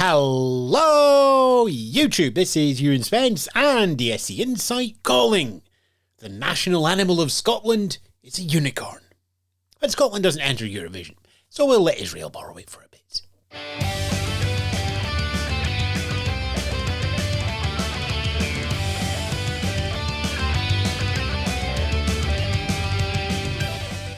Hello, YouTube. This is Ewan Spence and ESC Insight calling. The national animal of Scotland is a unicorn. But Scotland doesn't enter Eurovision, so we'll let Israel borrow it for a bit.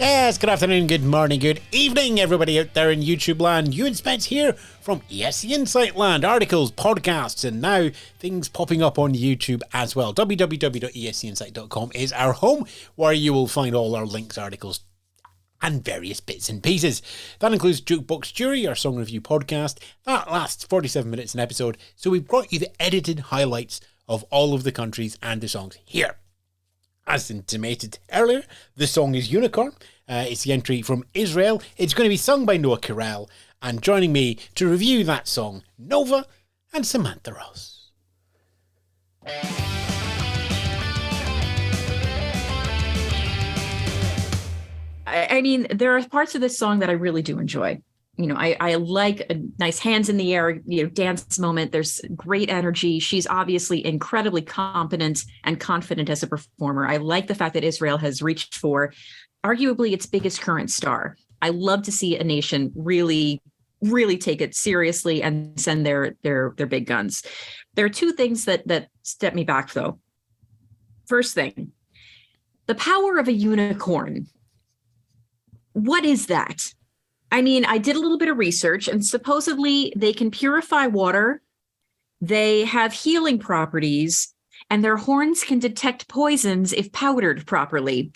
Yes, good afternoon, good morning, good evening, everybody out there in YouTube land. Ewan Spence here from ESC Insight land. Articles, podcasts, and now things popping up on YouTube as well. www.escinsight.com is our home, where you will find all our links, articles, and various bits and pieces. That includes Jukebox Jury, our song review podcast. That lasts 47 minutes an episode, so we've brought you the edited highlights of all of the countries and the songs here. As intimated earlier, the song is Unicorn. It's the entry from Israel. It's going to be sung by Noa Kirel. And joining me to review that song, Nova and Samantha Ross. I mean, there are parts of this song that I really do enjoy. You know, I like a nice hands in the air, dance moment. There's great energy. She's obviously incredibly competent and confident as a performer. I like the fact that Israel has reached for arguably its biggest current star. I love to see a nation really take it seriously and send their big guns. There are two things that step me back, though. First thing, the power of a unicorn. What is that? I mean, I did a little bit of research, and supposedly they can purify water, they have healing properties, and their horns can detect poisons if powdered properly.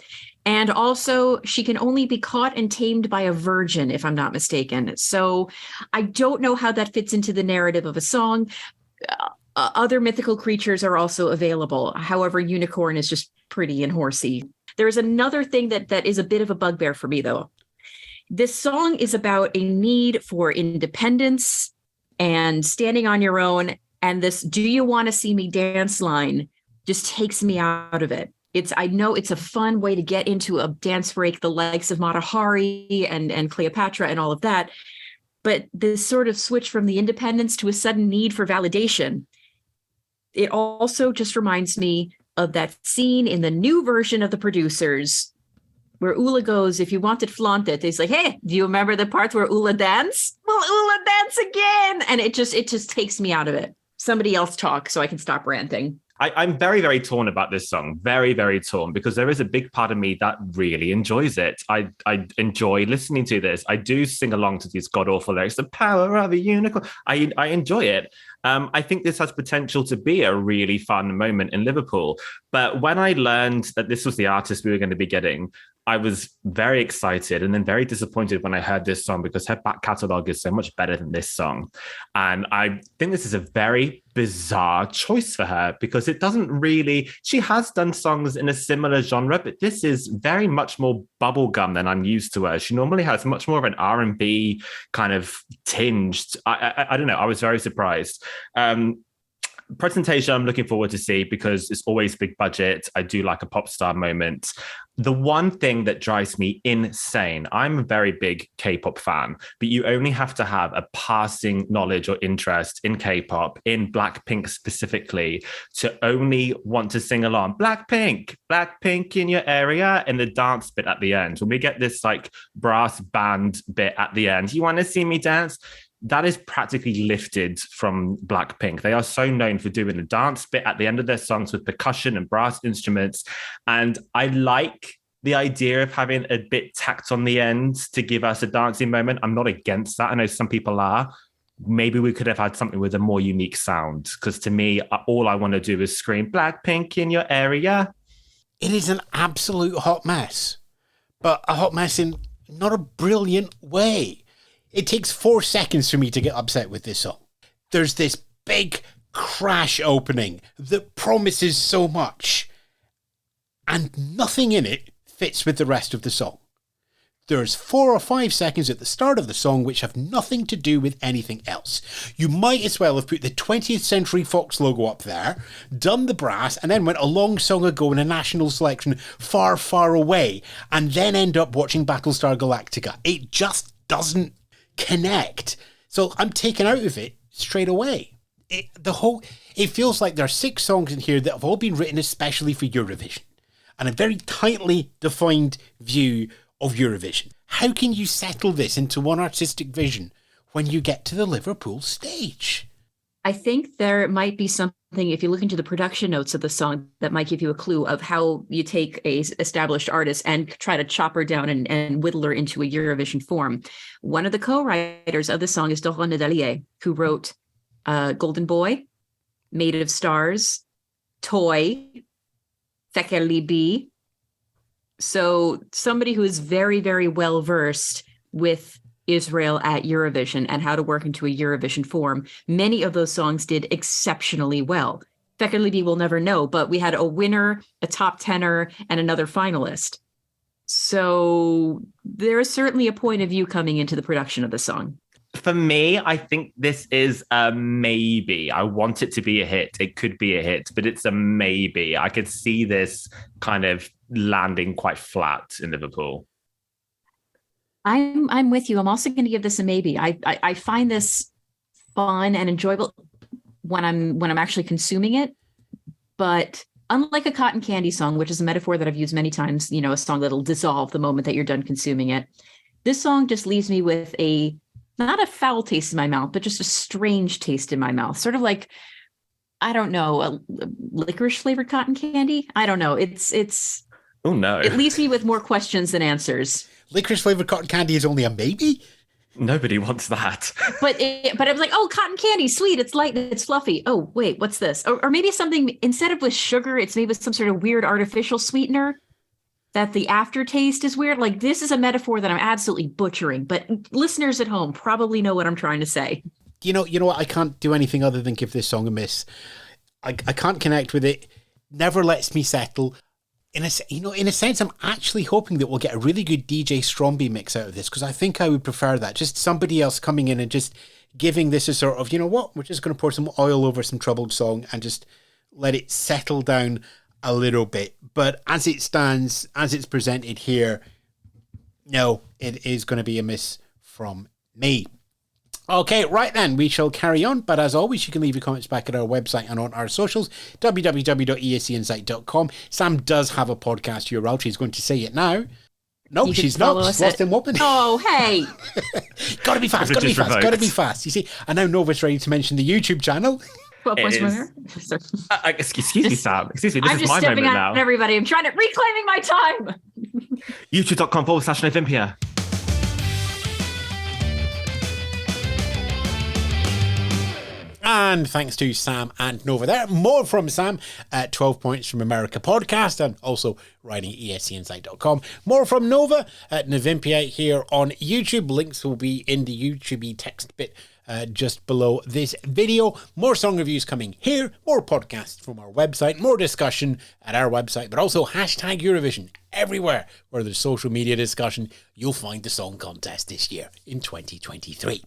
And also, she can only be caught and tamed by a virgin, if I'm not mistaken. So I don't know how that fits into the narrative of a song. Other mythical creatures are also available. However, unicorn is just pretty and horsey. There's another thing that is a bit of a bugbear for me, though. This song is about a need for independence and standing on your own. And this "do you want to see me dance" line just takes me out of it. I know it's a fun way to get into a dance break, the likes of Mata Hari and Cleopatra and all of that. But this sort of switch from the independence to a sudden need for validation, it also just reminds me of that scene in the new version of The Producers where Ula goes, "If you want it, flaunt it." He's like, "Hey, do you remember the part where Ula dance? Well, Ula dance again." And it just takes me out of it. Somebody else talk so I can stop ranting. I'm very, very torn about this song. Very, very torn, because there is a big part of me that really enjoys it. I enjoy listening to this. I do sing along to these god-awful lyrics, "the power of a unicorn." I enjoy it. I think this has potential to be a really fun moment in Liverpool. But when I learned that this was the artist we were going to be getting, I was very excited and then very disappointed when I heard this song, because her back catalogue is so much better than this song. And I think this is a very bizarre choice for her, because it doesn't really, she has done songs in a similar genre, but this is very much more bubblegum than I'm used to her. She normally has much more of an R&B kind of tinged. I don't know. I was very surprised. Presentation I'm looking forward to see, because it's always big budget. I do like a pop star moment. The one thing that drives me insane, I'm a very big K-pop fan, but you only have to have a passing knowledge or interest in K-pop, in Blackpink specifically, to only want to sing along. Blackpink in your area, in the dance bit at the end. When we get this like brass band bit at the end, "you want to see me dance?" That is practically lifted from Blackpink. They are so known for doing the dance bit at the end of their songs with percussion and brass instruments. And I like the idea of having a bit tacked on the end to give us a dancing moment. I'm not against that. I know some people are. Maybe we could have had something with a more unique sound, because to me, all I want to do is scream, "Blackpink in your area." It is an absolute hot mess, but a hot mess in not a brilliant way. It takes 4 seconds for me to get upset with this song. There's this big crash opening that promises so much, and nothing in it fits with the rest of the song. There's 4 or 5 seconds at the start of the song which have nothing to do with anything else. You might as well have put the 20th Century Fox logo up there, done the brass, and then went a long song ago in a national selection far, far away, and then end up watching Battlestar Galactica. It just doesn't connect. So I'm taken out of it straight away. It feels like there are 6 songs in here that have all been written especially for Eurovision, and a very tightly defined view of Eurovision. How can you settle this into one artistic vision when you get to the Liverpool stage? I think there might be something, if you look into the production notes of the song, that might give you a clue of how you take a established artist and try to chop her down and whittle her into a Eurovision form. One of the co-writers of the song is Doron Nedalier, who wrote Golden Boy, Made of Stars, Toy, Feker Libi. So somebody who is very, very well versed with Israel at Eurovision and how to work into a Eurovision form. Many of those songs did exceptionally well. Feker Libi will never know, but we had a winner, a top tenor, and another finalist. So there is certainly a point of view coming into the production of the song. For me, I think this is a maybe. I want it to be a hit. It could be a hit, but it's a maybe. I could see this kind of landing quite flat in Liverpool. I'm with you. I'm also going to give this a maybe. I find this fun and enjoyable when I'm actually consuming it, but unlike a cotton candy song, which is a metaphor that I've used many times, a song that'll dissolve the moment that you're done consuming it, this song just leaves me with not a foul taste in my mouth, but just a strange taste in my mouth. Sort of like, I don't know, a licorice flavored cotton candy. I don't know. It's oh no. It leaves me with more questions than answers. Licorice flavored cotton candy is only a maybe? Nobody wants that. But it was like, oh, cotton candy, sweet, it's light, it's fluffy. Oh, wait, what's this? Or maybe something, instead of with sugar, it's made with some sort of weird artificial sweetener that the aftertaste is weird. Like, this is a metaphor that I'm absolutely butchering, but listeners at home probably know what I'm trying to say. You know what? I can't do anything other than give this song a miss. I can't connect with it. Never lets me settle. In a sense, I'm actually hoping that we'll get a really good DJ Stromby mix out of this, because I think I would prefer that. Just somebody else coming in and just giving this a sort of, you know what, we're just going to pour some oil over some troubled song and just let it settle down a little bit. But as it stands, as it's presented here, no, it is going to be a miss from me. Okay, right then, we shall carry on. But as always, you can leave your comments back at our website and on our socials, www.escinsight.com. Sam does have a podcast URL. She's going to say it now. No, she's not. She's lost him open. Oh, hey. Gotta be fast, gotta be fast, gotta be fast. You see, and now Nova's ready to mention the YouTube channel. 12 points winner. Excuse me, Sam. Excuse me, this I'm is just my stepping moment out now. everybody. I'm trying to reclaiming my time. YouTube.com/Novimpia. And thanks to Sam and Nova there. More from Sam at 12 Points from America podcast and also writing at ESCinsight.com. More from Nova at Novimpia here on YouTube. Links will be in the YouTube text bit just below this video. More song reviews coming here. More podcasts from our website. More discussion at our website. But also hashtag Eurovision everywhere where there's social media discussion. You'll find the song contest this year in 2023.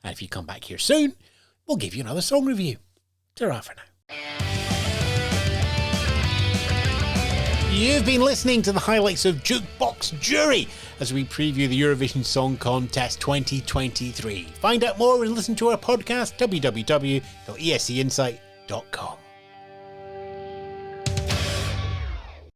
And if you come back here soon, we'll give you another song review. Ta-ra for now. You've been listening to the highlights of Jukebox Jury as we preview the Eurovision Song Contest 2023. Find out more and listen to our podcast, www.escinsight.com.